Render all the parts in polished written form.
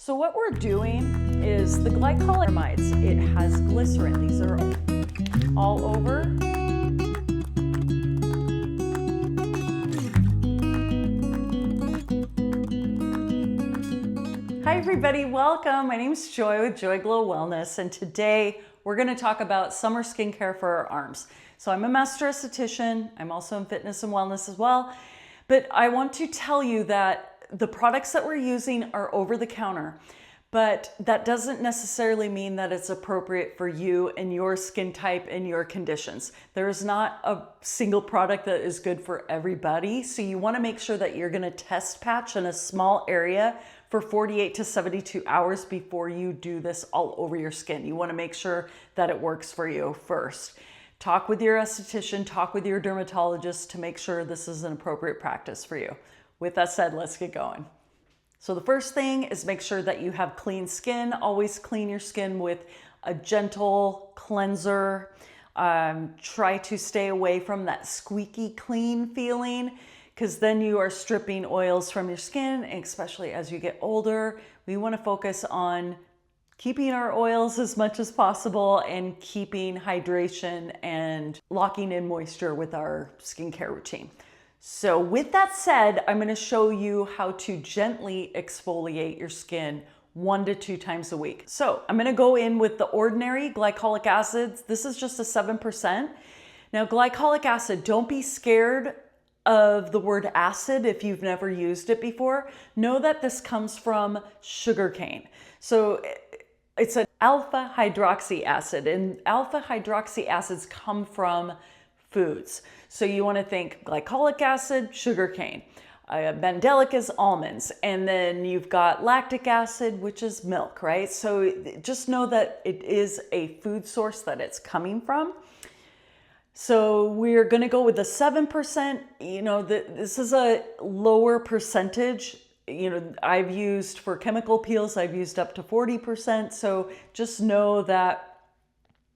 So what we're doing is the glycolamides. It has glycerin. These are all over. Hi everybody, welcome. My name is Joy with Joy Glow Wellness, and today we're going to talk about summer skincare for our arms. So I'm a master esthetician. I'm also in fitness and wellness as well. But I want to tell you that the products that we're using are over the counter, but that doesn't necessarily mean that it's appropriate for you and your skin type and your conditions. There is not a single product that is good for everybody. So you want to make sure that you're going to test patch in a small area for 48 to 72 hours before you do this all over your skin. You want to make sure that it works for you first. Talk with your esthetician, talk with your dermatologist to make sure this is an appropriate practice for you. With that said, let's get going. So the first thing is make sure that you have clean skin. Always clean your skin with a gentle cleanser. Try to stay away from that squeaky clean feeling, because then you are stripping oils from your skin, and especially as you get older. We want to focus on keeping our oils as much as possible and keeping hydration and locking in moisture with our skincare routine. So with that said, I'm going to show you how to gently exfoliate your skin 1 to 2 times a week. So I'm going to go in with the ordinary glycolic acids. This is just a 7%. Now, glycolic acid, don't be scared of the word acid if you've never used it before. Know that this comes from sugarcane. So it's an alpha hydroxy acid, and alpha hydroxy acids come from foods. So you want to think glycolic acid, sugarcane. Mandelic is almonds. And then you've got lactic acid, which is milk, right? So just know that it is a food source that it's coming from. So we're going to go with the 7%. You know, this is a lower percentage. You know, I've used for chemical peels, I've used up to 40%. So just know that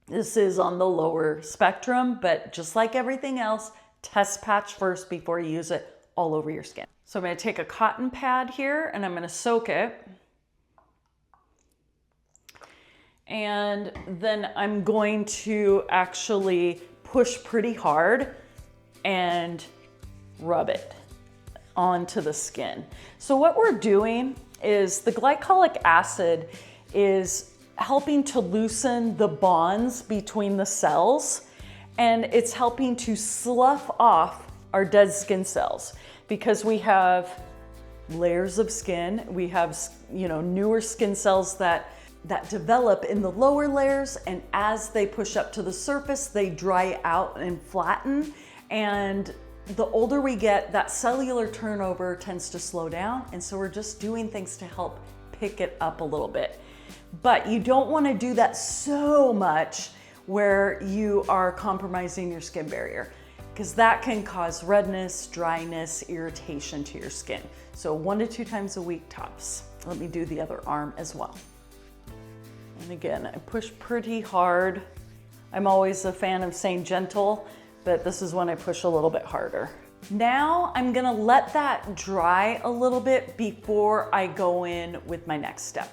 this is on the lower spectrum, but just like everything else, test patch first before you use it all over your skin. So I'm going to take a cotton pad here and I'm going to soak it. And then I'm going to actually push pretty hard and rub it onto the skin. So what we're doing is the glycolic acid is helping to loosen the bonds between the cells, and it's helping to slough off our dead skin cells, because we have layers of skin. We have, you know, newer skin cells that develop in the lower layers, and as they push up to the surface, they dry out and flatten. And the older we get, that cellular turnover tends to slow down, and so we're just doing things to help pick it up a little bit. But you don't want to do that so much where you are compromising your skin barrier, because that can cause redness, dryness, irritation to your skin. So 1 to 2 times a week tops. Let me do the other arm as well. And again, I push pretty hard. I'm always a fan of saying gentle, but this is when I push a little bit harder. Now I'm gonna let that dry a little bit before I go in with my next step.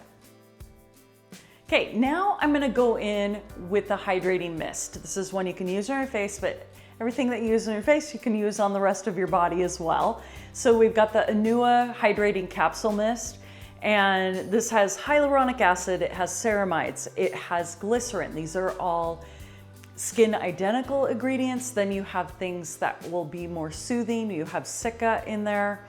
Okay, now I'm gonna go in with the hydrating mist. This is one you can use on your face, but everything that you use on your face, you can use on the rest of your body as well. So we've got the Anua Hydrating Capsule Mist, and this has hyaluronic acid, it has ceramides, it has glycerin. These are all skin identical ingredients. Then you have things that will be more soothing. You have cica in there,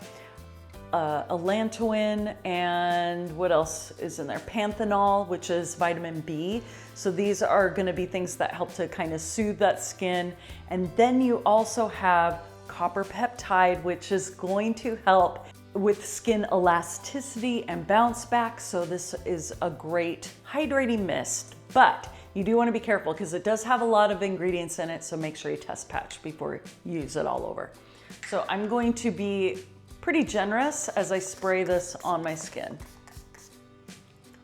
allantoin, and what else is in there? Panthenol, which is vitamin B. So these are going to be things that help to kind of soothe that skin. And then you also have copper peptide, which is going to help with skin elasticity and bounce back. So this is a great hydrating mist, but you do want to be careful because it does have a lot of ingredients in it. So make sure you test patch before you use it all over. So I'm going to be pretty generous as I spray this on my skin.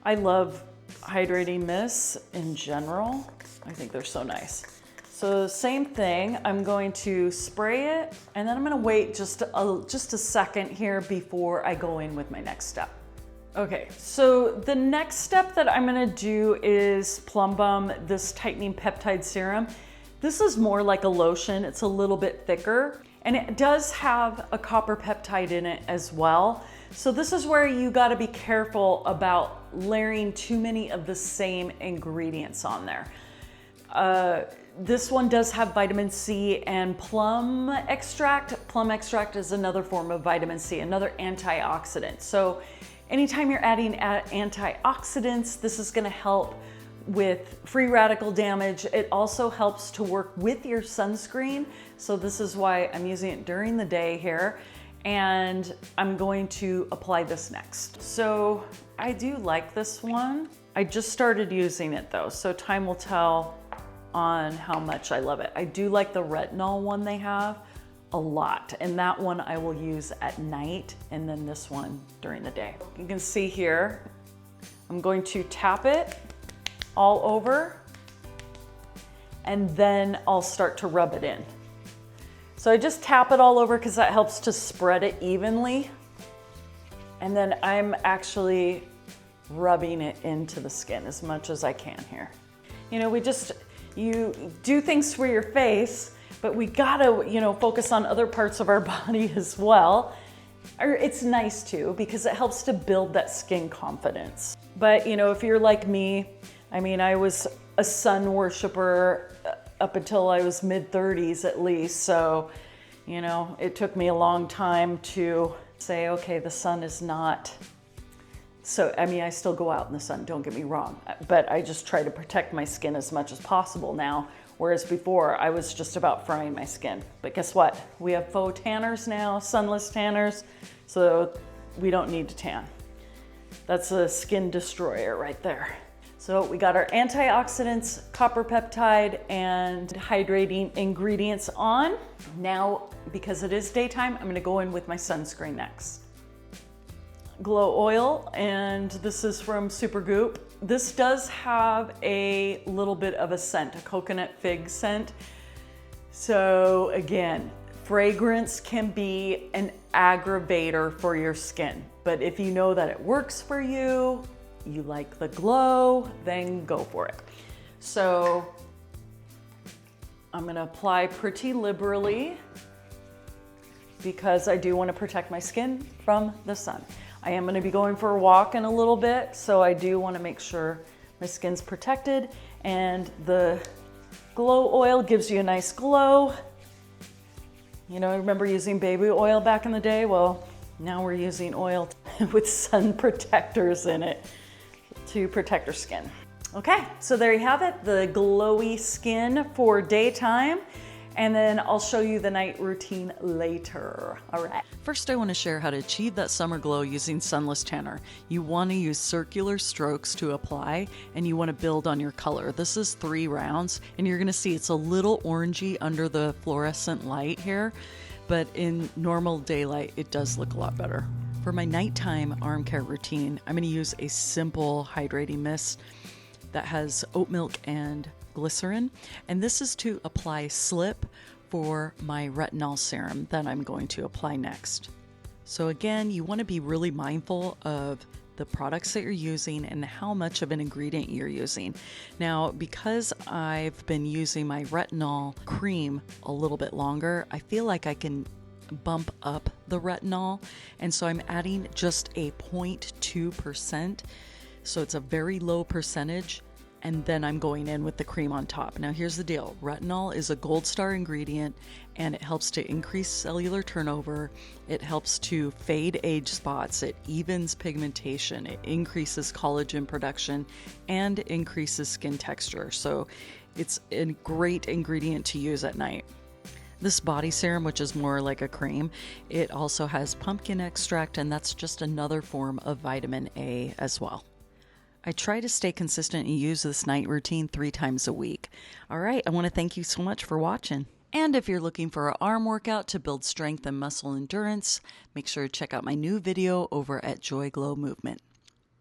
I love hydrating mists in general. I think they're so nice. So same thing, I'm going to spray it and then I'm gonna wait just a second here before I go in with my next step. Okay, so the next step that I'm gonna do is Plum Bum, this tightening peptide serum. This is more like a lotion. It's a little bit thicker, and it does have a copper peptide in it as well. So this is where you gotta be careful about layering too many of the same ingredients on there. This one does have vitamin C and plum extract. Plum extract is another form of vitamin C, another antioxidant. So anytime you're adding antioxidants, this is gonna help with free radical damage. It also helps to work with your sunscreen. So this is why I'm using it during the day here. And I'm going to apply this next. So I do like this one. I just started using it though, so time will tell on how much I love it. I do like the retinol one they have a lot, and that one I will use at night, and then this one during the day. You can see here, I'm going to tap it all over, and then I'll start to rub it in. So I just tap it all over because that helps to spread it evenly. And then I'm actually rubbing it into the skin as much as I can here. You know, you do things for your face, but we gotta, focus on other parts of our body as well. Or it's nice too, because it helps to build that skin confidence. But if you're like me, I was a sun worshiper up until I was mid-30s at least. So, it took me a long time to say, okay, the sun is not, I still go out in the sun, don't get me wrong, but I just try to protect my skin as much as possible now. Whereas before I was just about frying my skin. But guess what? We have faux tanners now, sunless tanners, so we don't need to tan. That's a skin destroyer right there. So we got our antioxidants, copper peptide, and hydrating ingredients on. Now, because it is daytime, I'm gonna go in with my sunscreen next. Glow oil, and this is from Supergoop. This does have a little bit of a scent, a coconut fig scent. So again, fragrance can be an aggravator for your skin, but if you know that it works for you, you like the glow, then go for it. So I'm gonna apply pretty liberally because I do want to protect my skin from the sun. I am gonna be going for a walk in a little bit, so I do wanna make sure my skin's protected, and the glow oil gives you a nice glow. Remember using baby oil back in the day? Well, now we're using oil with sun protectors in it to protect our skin. Okay, so there you have it, the glowy skin for daytime. And then I'll show you the night routine later. All right. First, I want to share how to achieve that summer glow using Sunless Tanner. You want to use circular strokes to apply, and you want to build on your color. This is 3 rounds, and you're going to see it's a little orangey under the fluorescent light here, but in normal daylight, it does look a lot better. For my nighttime arm care routine, I'm going to use a simple hydrating mist that has oat milk and glycerin, and this is to apply slip for my retinol serum that I'm going to apply next. So again, you want to be really mindful of the products that you're using and how much of an ingredient you're using. Now, because I've been using my retinol cream a little bit longer, I feel like I can bump up the retinol, and so I'm adding just a 0.2%, so it's a very low percentage, and then I'm going in with the cream on top. Now here's the deal. Retinol is a gold star ingredient, and it helps to increase cellular turnover. It helps to fade age spots. It evens pigmentation. It increases collagen production and increases skin texture. So it's a great ingredient to use at night. This body serum, which is more like a cream, it also has pumpkin extract, and that's just another form of vitamin A as well. I try to stay consistent and use this night routine 3 times a week. All right, I want to thank you so much for watching. And if you're looking for an arm workout to build strength and muscle endurance, make sure to check out my new video over at Joy Glow Movement.